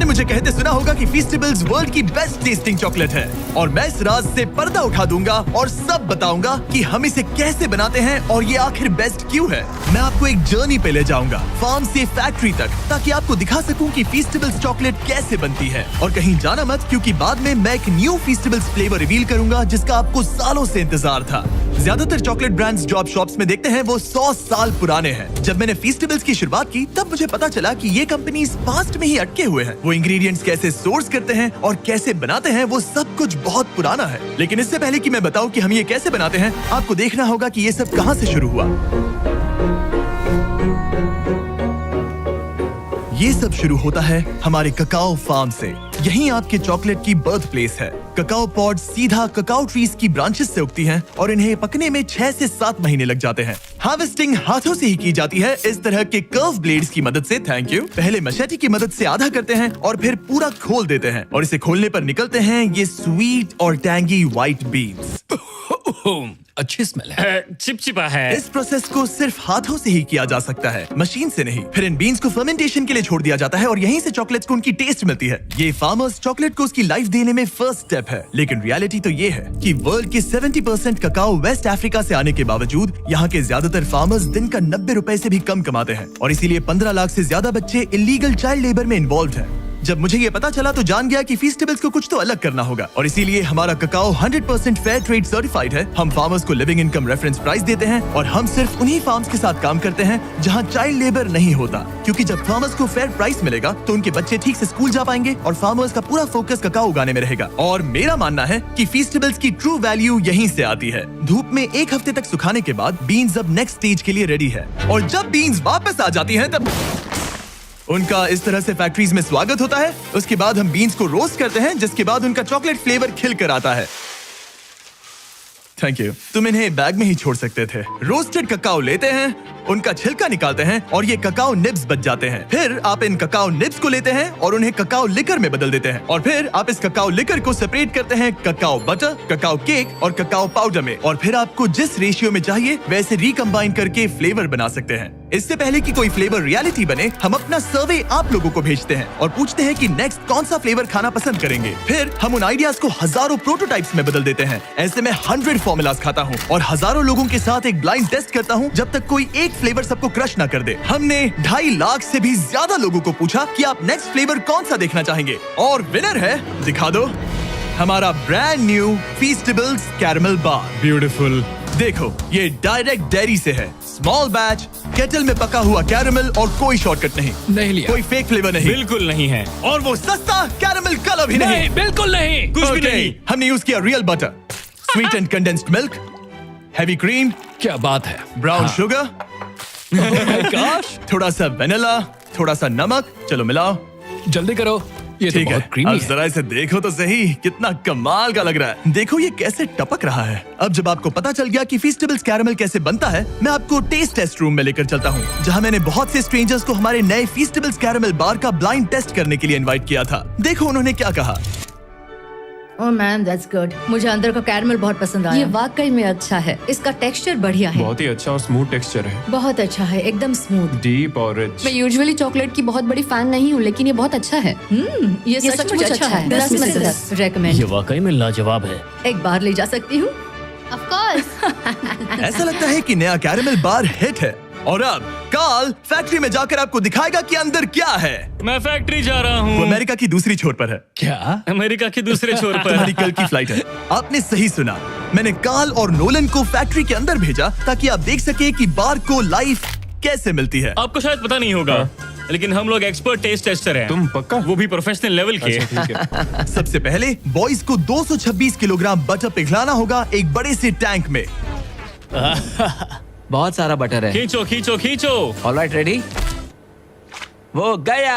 आपने मुझे कहते सुना होगा कि फीस्टेबल्स वर्ल्ड की बेस्ट टेस्टिंग चॉकलेट है और मैं इस राज से पर्दा उठा दूंगा और सब बताऊंगा कि हम इसे कैसे बनाते हैं और ये आखिर बेस्ट क्यों है। मैं आपको एक जर्नी पे ले जाऊंगा, फार्म से फैक्ट्री तक, ताकि आपको दिखा सकूं कि फीस्टेबल्स चॉकलेट कैसे बनती है। और कहीं जाना मत, क्योंकि बाद में मैं एक न्यू फीस्टेबल्स फ्लेवर रिवील करूंगा जिसका आपको सालों से इंतजार था। ज्यादातर चॉकलेट ब्रांड्स जो आप शॉप्स में देखते हैं वो 100 साल पुराने हैं। जब मैंने फीस्टेबल्स की शुरुआत की तब मुझे पता चला कि ये कंपनीज पास्ट में ही अटके हुए हैं। वो इंग्रेडिएंट्स कैसे सोर्स करते हैं और कैसे बनाते हैं वो सब कुछ बहुत पुराना है। लेकिन इससे पहले कि मैं बताऊं कि हम ये कैसे बनाते हैं, आपको देखना होगा कि ये सब कहां से शुरू हुआ। ये सब शुरू होता है हमारे ककाओ फार्म से। यहीं आपके चॉकलेट की बर्थ प्लेस है। ककाओ पॉड सीधा ककाओ ट्रीज की ब्रांचेस से उगती हैं और इन्हें पकने में 6 से 7 महीने लग जाते हैं। हार्वेस्टिंग हाथों से ही की जाती है, इस तरह के कर्व ब्लेड्स की मदद से। Thank you. पहले मशेटी की मदद से आधा करते हैं और फिर पूरा खोल देते हैं और इसे खोलने पर निकलते हैं ये स्वीट और टैंगी व्हाइट बीन्स। अच्छी स्मेल है। चिपचिपा है। इस प्रोसेस को सिर्फ हाथों से ही किया जा सकता है, मशीन से नहीं। फिर इन बीन्स को फर्मेंटेशन के लिए छोड़ दिया जाता है और यहीं से चॉकलेट्स को उनकी टेस्ट मिलती है। ये फार्मर्स चॉकलेट को उसकी लाइफ देने में फर्स्ट स्टेप है। लेकिन रियलिटी तो ये है कि वर्ल्ड के 70% ककाओ वेस्ट अफ्रीका से आने के बावजूद यहाँ के ज्यादातर फार्मर्स दिन का 90 रुपए से भी कम कमाते हैं और इसीलिए 15 लाख से ज्यादा बच्चे इलीगल चाइल्ड लेबर में इन्वॉल्व हैं। जब मुझे ये पता चला तो जान गया कि फीस्टेबल्स को कुछ तो अलग करना होगा और इसीलिए हमारा ककाओ 100% फेयर ट्रेड सर्टिफाइड है। हम फार्मर्स को लिविंग इनकम रेफरेंस प्राइस देते हैं और हम सिर्फ उन्हीं फार्म्स के साथ काम करते हैं जहां चाइल्ड लेबर नहीं होता, क्योंकि जब फार्मर्स को फेयर प्राइस मिलेगा तो उनके बच्चे ठीक से स्कूल जा पाएंगे और फार्मर्स का पूरा फोकस ककाओ उगाने में रहेगा। और मेरा मानना है कि फीस्टेबल्स की ट्रू वैल्यू यहीं से आती है। धूप में 1 हफ्ते तक सुखाने के बाद बीन्स अब नेक्स्ट स्टेज के लिए रेडी है और जब बीन्स वापस आ जाती है तब उनका इस तरह से फैक्ट्रीज में स्वागत होता है। उसके बाद हम बीन्स को रोस्ट करते हैं, जिसके बाद उनका चॉकलेट फ्लेवर खिल कर आता है। Thank you. तुम इन्हें बैग में ही छोड़ सकते थे। रोस्टेड ककाओ लेते हैं, उनका छिलका निकालते हैं और ये ककाओ निब्स बच जाते हैं। फिर आप इन ककाओ निब्स को लेते हैं और उन्हें ककाओ लिकर में बदल देते हैं और फिर आप इस ककाओ लिकर को सेपरेट करते हैं ककाओ बटर, ककाओ केक और ककाओ पाउडर में। और फिर आपको जिस रेशियो में चाहिए वैसे रिकम्बाइन करके फ्लेवर बना सकते हैं। इससे पहले कि कोई फ्लेवर रियलिटी बने, हम अपना सर्वे आप लोगों को भेजते हैं और पूछते हैं कि नेक्स्ट कौन सा फ्लेवर खाना पसंद करेंगे। फिर हम उन आइडियाज को हजारों प्रोटोटाइप्स में बदल देते हैं। ऐसे में 100 फॉर्मूलाज खाता हूँ और हजारों लोगों के साथ एक ब्लाइंड टेस्ट करता हूँ जब तक कोई एक फ्लेवर सबको क्रश ना कर दे। हमने 2.5 लाख से भी ज्यादा लोगों को पूछा कि आप नेक्स्ट फ्लेवर कौन सा देखना चाहेंगे और विनर है, दिखा दो, हमारा ब्रांड न्यू फीस्टेबल्स कैरमल बार। ब्यूटीफुल। देखो, ये डायरेक्ट डेयरी से है। स्मॉल बैच, केटल में पका हुआ कैरमल और कोई शॉर्टकट नहीं लिया। कोई फेक फ्लेवर नहीं, बिल्कुल नहीं है। और वो सस्ता कैरमल कलर भी नहीं। बिल्कुल नहीं। कुछ भी नहीं। हमने यूज किया real butter, sweet and condensed milk, heavy cream, क्या बात है। ब्राउन शुगर, थोड़ा सा वेनिला, थोड़ा सा नमक। चलो मिलाओ, जल्दी करो, ये तो ठीक है। बहुत क्रीमी अब है। जरा इसे देखो तो सही, कितना कमाल का लग रहा है। देखो ये कैसे टपक रहा है। अब जब आपको पता चल गया कि फीस्टेबल्स कैरमल कैसे बनता है, मैं आपको टेस्ट टेस्ट रूम में लेकर चलता हूँ, जहाँ मैंने बहुत से स्ट्रेंजर्स को हमारे नए फीस्टेबल्स कैरमल बार का ब्लाइंड टेस्ट करने के लिए इनवाइट किया था। देखो उन्होंने क्या कहा। ओह मैम, दैट्स गुड। मुझे अंदर का कैरमल बहुत पसंद आया। ये वाकई में अच्छा है। इसका टेक्सचर बढ़िया है। बहुत ही अच्छा और स्मूथ टेक्सचर है। बहुत अच्छा है, एकदम स्मूथ। डीप और रिच। मैं यूजुअली चॉकलेट की बहुत बड़ी फैन नहीं हूँ, लेकिन ये बहुत अच्छा है। ये सचमुच अच्छा है। 10 में से 10 रेकमेंड। ये वाकई में लाजवाब है। एक बार ले जा सकती हूँ। Of course. ऐसा लगता है कि नया कैरमल बार हिट है। और अब कार्ल फैक्ट्री में जाकर आपको दिखाएगा कि अंदर क्या है। मैं फैक्ट्री जा रहा वो हूँ। अमेरिका की दूसरी छोर पर है। क्या? अमेरिका के दूसरे छोर तुम्हारी पर। कल की फ्लाइट है। आपने सही सुना, मैंने कार्ल और नोलन को फैक्ट्री के अंदर भेजा ताकि आप देख सके कि बार को लाइफ कैसे मिलती है। आपको शायद पता नहीं होगा, लेकिन हम लोग एक्सपर्ट टेस्ट टेस्टर हैं। तुम पक्का? वो भी प्रोफेशनल लेवल के। अच्छा, ठीक है। सबसे पहले बॉयज को 226 किलोग्राम बटर पिघलाना होगा एक बड़े से टैंक में। बहुत सारा बटर है। खींचो खींचो खींचो। Alright, ready? वो गया।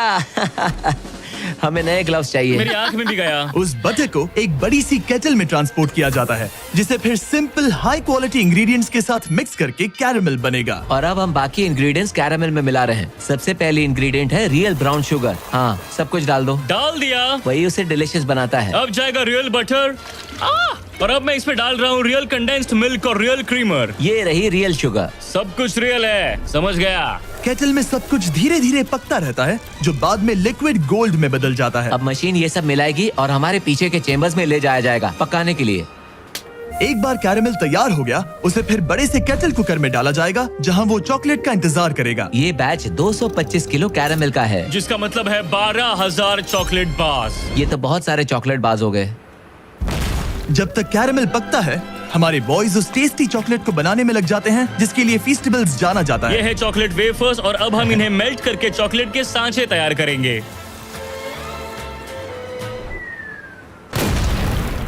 हमें नए ग्लव्स चाहिए। मेरी आंख में भी गया। उस बटर को एक बड़ी सी केटल में ट्रांसपोर्ट किया जाता है, जिसे फिर सिंपल हाई क्वालिटी इंग्रेडिएंट्स के साथ मिक्स करके कैरमल बनेगा। और अब हम बाकी इंग्रेडिएंट्स कैरमल में मिला रहे हैं। सबसे पहली इंग्रेडिएंट है रियल ब्राउन शुगर। हाँ, सब कुछ डाल दो। डाल दिया। वही उसे डिलीशियस बनाता है। अब जाएगा रियल बटर। और अब मैं इसमें डाल रहा हूँ रियल कंडेंस्ड मिल्क और रियल क्रीमर। ये रही रियल शुगर। सब कुछ रियल है, समझ गया। केटल में सब कुछ धीरे धीरे पकता रहता है जो बाद में लिक्विड गोल्ड में बदल जाता है। अब मशीन ये सब मिलाएगी और हमारे पीछे के चेम्बर्स में ले जाया जाएगा पकाने के लिए। एक बार कैरेमल तैयार हो गया, उसे फिर बड़े से केटल कुकर में डाला जाएगा जहां वो चॉकलेट का इंतजार करेगा। ये बैच 225 किलो कैरेमल का है। जिसका मतलब है 12,000 चॉकलेट बार्स। ये तो बहुत सारे चॉकलेट बाज हो गए। जब तक कैरेमल पकता है, हमारे बॉयज उस टेस्टी चॉकलेट को बनाने में लग जाते हैं जिसके लिए फीस्टेबल्स जाना जाता ये है। है चॉकलेट वेफर्स और अब हम इन्हें मेल्ट करके चॉकलेट के सांचे तैयार करेंगे।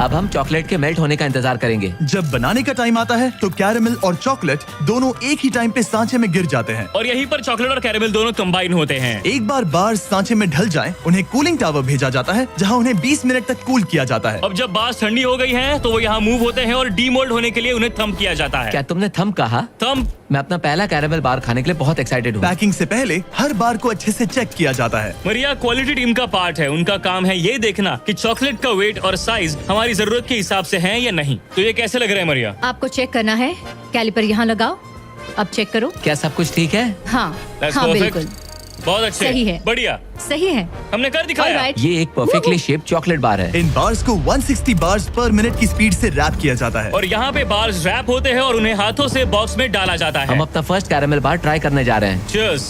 अब हम चॉकलेट के मेल्ट होने का इंतजार करेंगे। जब बनाने का टाइम आता है तो कैरेमल और चॉकलेट दोनों एक ही टाइम पे सांचे में गिर जाते हैं। और यहीं पर चॉकलेट और कैरेमल दोनों कंबाइन होते हैं। एक बार बार्स सांचे में ढल जाएं, उन्हें कूलिंग टावर भेजा जाता है जहां उन्हें 20 मिनट तक कूल किया जाता है। अब जब बार्स ठंडी हो गई हैं, तो वो यहाँ मूव होते हैं और डीमोल्ड होने के लिए उन्हें थंब किया जाता है। क्या तुमने थंब कहा? थंब। मैं अपना पहला कैरेमल बार खाने के लिए बहुत एक्साइटेड हूँ। पैकिंग से पहले हर बार को अच्छे से चेक किया जाता है। मरिया क्वालिटी टीम का पार्ट है। उनका काम है ये देखना कि चॉकलेट का वेट और साइज हमारी जरूरत के हिसाब से है या नहीं। तो ये कैसे लग रहा है मरिया? आपको चेक करना है, कैलिपर यहाँ लगाओ, अब चेक करो। क्या सब कुछ ठीक है? हाँ That's हाँ perfect. बिल्कुल बहुत अच्छे। सही है। बढ़िया, सही है। हमने कर दिखाया। Alright. ये एक परफेक्टली शेप्ड चॉकलेट बार है। इन बार्स को 160 बार्स पर मिनट की स्पीड से रैप किया जाता है। और यहाँ पे बार्स रैप होते हैं और उन्हें हाथों से बॉक्स में डाला जाता है। हम अपना फर्स्ट कैरेमल बार ट्राई करने जा रहे हैं। Cheers.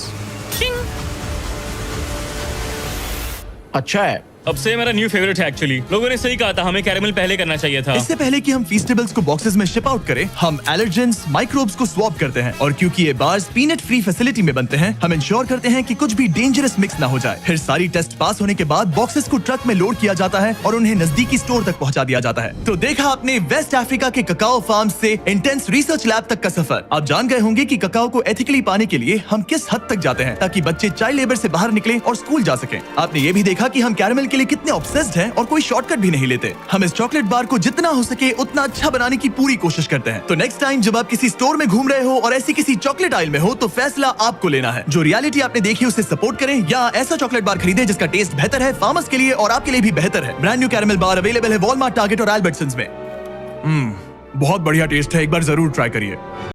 अच्छा है। अब से मेरा न्यू फेवरेट है एक्चुअली। लोगों ने सही कहा था, हमें कैरेमल पहले करना चाहिए था। इससे पहले कि हम फीस्टेबल्स को बॉक्सेस में शिप आउट करें, हम एलर्जेंस माइक्रोब्स को स्वैप करते हैं। और क्योंकि ये बार्स पीनट फ्री फैसिलिटी में बनते हैं, हम इंश्योर करते हैं कि कुछ भी डेंजरस मिक्स ना हो जाए। फिर सारी टेस्ट पास होने के बाद बॉक्सेस को ट्रक में लोड किया जाता है और उन्हें नजदीकी स्टोर तक पहुंचा दिया जाता है। तो देखा आपने वेस्ट अफ्रीका के ककाओ फार्म से इंटेंस रिसर्च लैब तक का सफर। आप जान गए होंगे कि ककाओ को एथिकली पाने के लिए हम किस हद तक जाते हैं ताकि बच्चे चाइल्ड लेबर से बाहर निकले और स्कूल जा सकें। आपने ये भी देखा कि हम कैरेमल के लिए कितने ऑब्सेस्ड हैं और कोई शॉर्टकट भी नहीं लेते। हम इस चॉकलेट बार को जितना हो सके उतना अच्छा बनाने की पूरी कोशिश करते हैं। तो नेक्स्ट टाइम जब आप किसी स्टोर में घूम रहे हो और ऐसी किसी चॉकलेट आइल में हो, तो फैसला आपको लेना है। जो रियलिटी आपने देखी उसे सपोर्ट करें या ऐसा चॉकलेट बार खरीदें जिसका टेस्ट बेहतर है, फार्मर्स के लिए और आपके लिए भी बेहतर है। ब्रांड न्यू कैरेमल बार अवेलेबल है वॉलमार्ट, टारगेट और एल्बर्टसन्स में। बहुत बढ़िया टेस्ट है, एक बार जरूर ट्राई करिए।